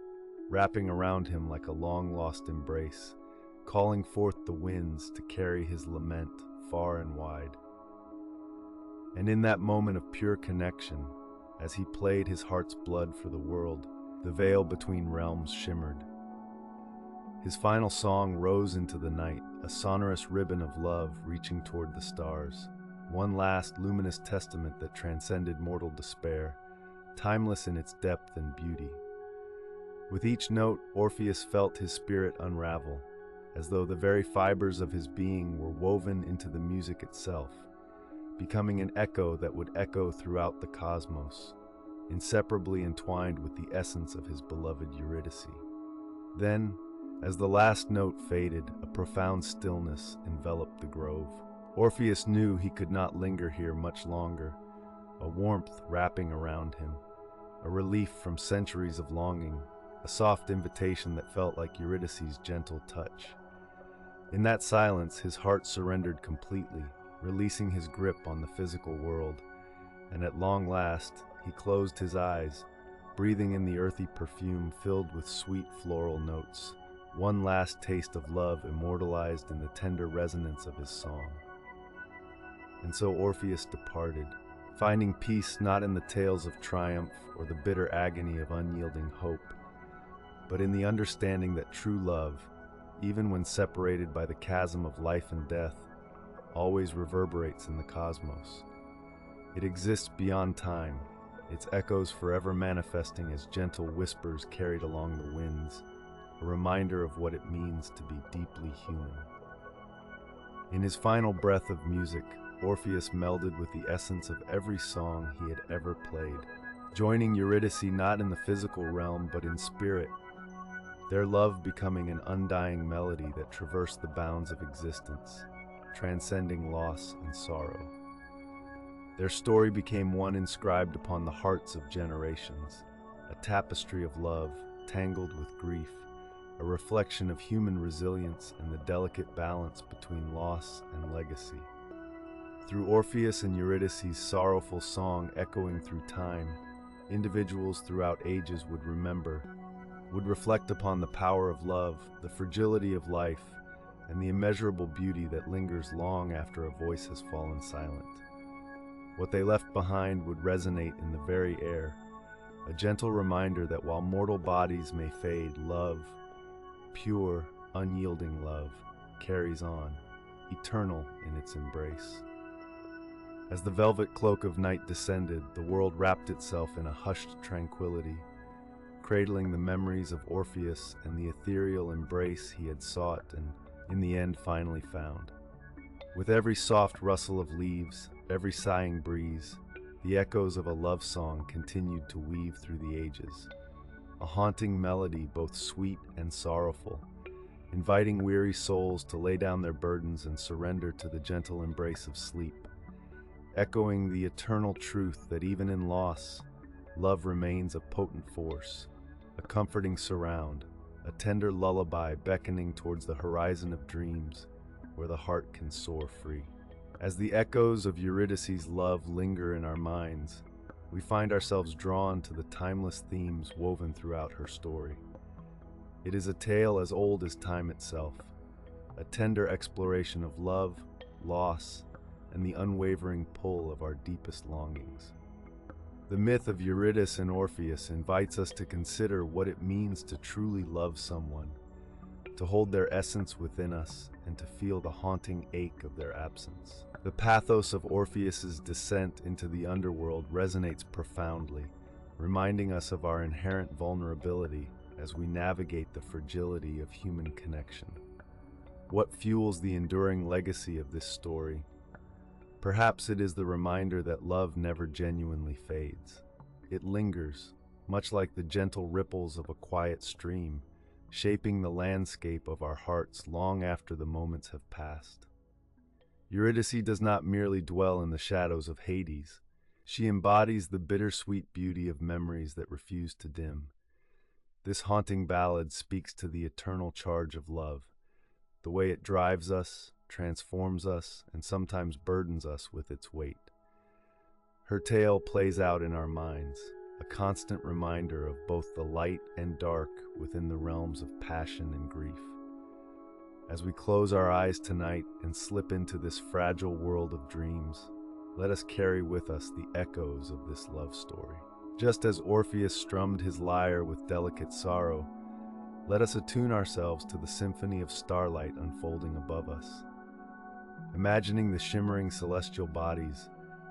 wrapping around him like a long-lost embrace, calling forth the winds to carry his lament far and wide. And in that moment of pure connection, as he played his heart's blood for the world, the veil between realms shimmered. His final song rose into the night, a sonorous ribbon of love reaching toward the stars, one last luminous testament that transcended mortal despair, timeless in its depth and beauty. With each note, Orpheus felt his spirit unravel, as though the very fibers of his being were woven into the music itself, becoming an echo that would echo throughout the cosmos, inseparably entwined with the essence of his beloved Eurydice. Then, as the last note faded, a profound stillness enveloped the grove. Orpheus knew he could not linger here much longer, a warmth wrapping around him, a relief from centuries of longing, a soft invitation that felt like Eurydice's gentle touch. In that silence, his heart surrendered completely, releasing his grip on the physical world, and at long last, he closed his eyes, breathing in the earthy perfume filled with sweet floral notes, one last taste of love immortalized in the tender resonance of his song. And so Orpheus departed, finding peace not in the tales of triumph or the bitter agony of unyielding hope, but in the understanding that true love, even when separated by the chasm of life and death, always reverberates in the cosmos. It exists beyond time, its echoes forever manifesting as gentle whispers carried along the winds, a reminder of what it means to be deeply human. In his final breath of music, Orpheus melded with the essence of every song he had ever played, joining Eurydice not in the physical realm but in spirit, their love becoming an undying melody that traversed the bounds of existence, transcending loss and sorrow. Their story became one inscribed upon the hearts of generations, a tapestry of love tangled with grief, a reflection of human resilience and the delicate balance between loss and legacy. Through Orpheus and Eurydice's sorrowful song echoing through time, individuals throughout ages would remember, would reflect upon the power of love, the fragility of life, and the immeasurable beauty that lingers long after a voice has fallen silent. What they left behind would resonate in the very air, a gentle reminder that while mortal bodies may fade, love, pure, unyielding love, carries on, eternal in its embrace. As the velvet cloak of night descended, the world wrapped itself in a hushed tranquility, cradling the memories of Orpheus and the ethereal embrace he had sought and, in the end, finally found. With every soft rustle of leaves, every sighing breeze, the echoes of a love song continued to weave through the ages, a haunting melody both sweet and sorrowful, inviting weary souls to lay down their burdens and surrender to the gentle embrace of sleep, echoing the eternal truth that even in loss, love remains a potent force, a comforting surround, a tender lullaby beckoning towards the horizon of dreams where the heart can soar free. As the echoes of Eurydice's love linger in our minds, we find ourselves drawn to the timeless themes woven throughout her story. It is a tale as old as time itself, a tender exploration of love, loss, and the unwavering pull of our deepest longings. The myth of Eurydice and Orpheus invites us to consider what it means to truly love someone, to hold their essence within us, and to feel the haunting ache of their absence. The pathos of Orpheus's descent into the underworld resonates profoundly, reminding us of our inherent vulnerability as we navigate the fragility of human connection. What fuels the enduring legacy of this story? Perhaps it is the reminder that love never genuinely fades. It lingers, much like the gentle ripples of a quiet stream, shaping the landscape of our hearts long after the moments have passed. Eurydice does not merely dwell in the shadows of Hades. She embodies the bittersweet beauty of memories that refuse to dim. This haunting ballad speaks to the eternal charge of love, the way it drives us, transforms us, and sometimes burdens us with its weight. Her tale plays out in our minds, a constant reminder of both the light and dark within the realms of passion and grief. As we close our eyes tonight and slip into this fragile world of dreams, let us carry with us the echoes of this love story. Just as Orpheus strummed his lyre with delicate sorrow, let us attune ourselves to the symphony of starlight unfolding above us. Imagining the shimmering celestial bodies,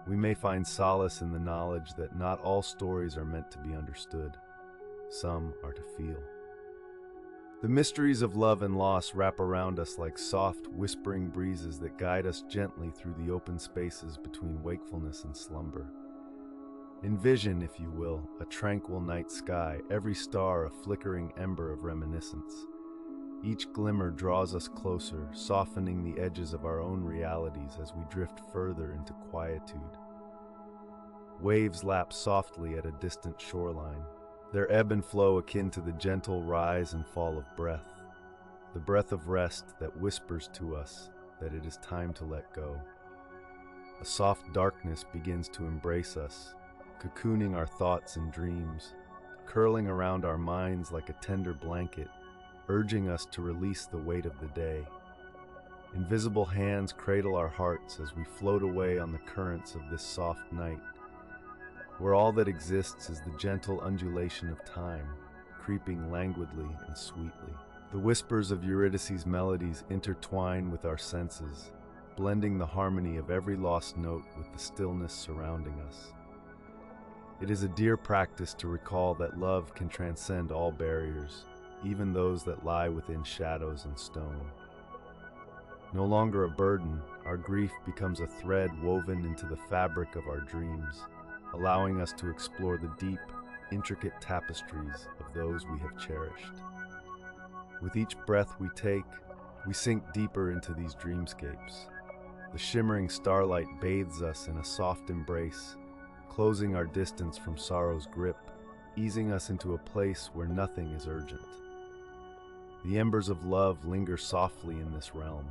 we may find solace in the knowledge that not all stories are meant to be understood. Some are to feel. The mysteries of love and loss wrap around us like soft, whispering breezes that guide us gently through the open spaces between wakefulness and slumber. Envision, if you will, a tranquil night sky, every star a flickering ember of reminiscence. Each glimmer draws us closer, softening the edges of our own realities as we drift further into quietude. Waves lap softly at a distant shoreline, their ebb and flow akin to the gentle rise and fall of breath, the breath of rest that whispers to us that it is time to let go. A soft darkness begins to embrace us, cocooning our thoughts and dreams, curling around our minds like a tender blanket, urging us to release the weight of the day. Invisible hands cradle our hearts as we float away on the currents of this soft night, where all that exists is the gentle undulation of time, creeping languidly and sweetly. The whispers of Eurydice's melodies intertwine with our senses, blending the harmony of every lost note with the stillness surrounding us. It is a dear practice to recall that love can transcend all barriers, even those that lie within shadows and stone. No longer a burden, our grief becomes a thread woven into the fabric of our dreams, allowing us to explore the deep, intricate tapestries of those we have cherished. With each breath we take, we sink deeper into these dreamscapes. The shimmering starlight bathes us in a soft embrace, closing our distance from sorrow's grip, easing us into a place where nothing is urgent. The embers of love linger softly in this realm,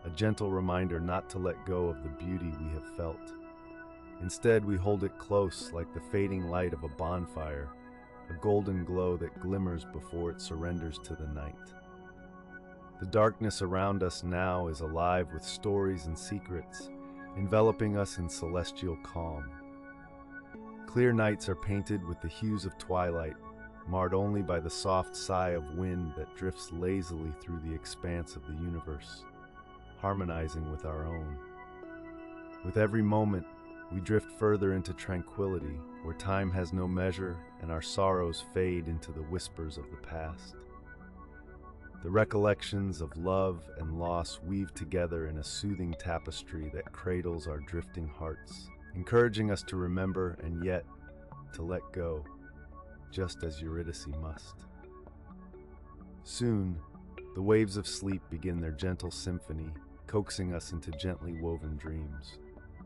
a gentle reminder not to let go of the beauty we have felt. Instead, we hold it close like the fading light of a bonfire, a golden glow that glimmers before it surrenders to the night. The darkness around us now is alive with stories and secrets, enveloping us in celestial calm. Clear nights are painted with the hues of twilight, marred only by the soft sigh of wind that drifts lazily through the expanse of the universe, harmonizing with our own. With every moment, we drift further into tranquility, where time has no measure and our sorrows fade into the whispers of the past. The recollections of love and loss weave together in a soothing tapestry that cradles our drifting hearts, encouraging us to remember and yet to let go, just as Eurydice must. Soon, the waves of sleep begin their gentle symphony, coaxing us into gently woven dreams.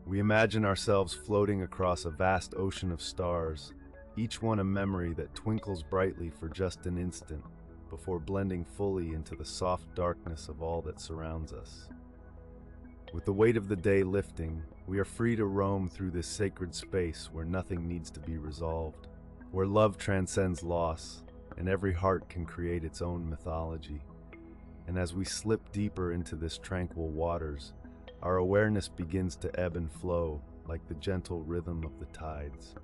We imagine ourselves floating across a vast ocean of stars, each one a memory that twinkles brightly for just an instant before blending fully into the soft darkness of all that surrounds us. With the weight of the day lifting, we are free to roam through this sacred space where nothing needs to be resolved, where love transcends loss, and every heart can create its own mythology. And as we slip deeper into this tranquil waters, our awareness begins to ebb and flow like the gentle rhythm of the tides.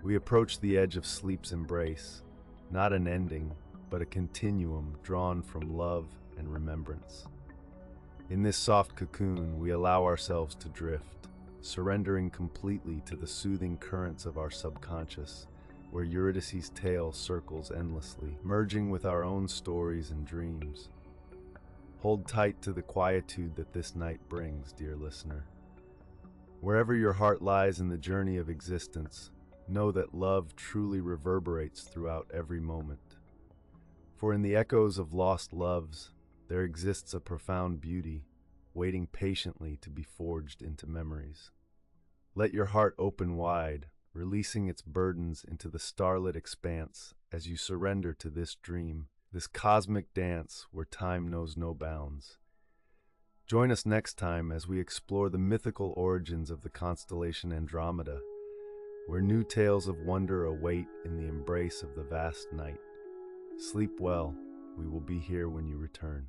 We approach the edge of sleep's embrace, not an ending, but a continuum drawn from love and remembrance. In this soft cocoon, we allow ourselves to drift, surrendering completely to the soothing currents of our subconscious, where Eurydice's tale circles endlessly, merging with our own stories and dreams. Hold tight to the quietude that this night brings, dear listener. Wherever your heart lies in the journey of existence, know that love truly reverberates throughout every moment. For in the echoes of lost loves, there exists a profound beauty, waiting patiently to be forged into memories. Let your heart open wide, releasing its burdens into the starlit expanse as you surrender to this dream, this cosmic dance where time knows no bounds. Join us next time as we explore the mythical origins of the constellation Andromeda, where new tales of wonder await in the embrace of the vast night. Sleep well, we will be here when you return.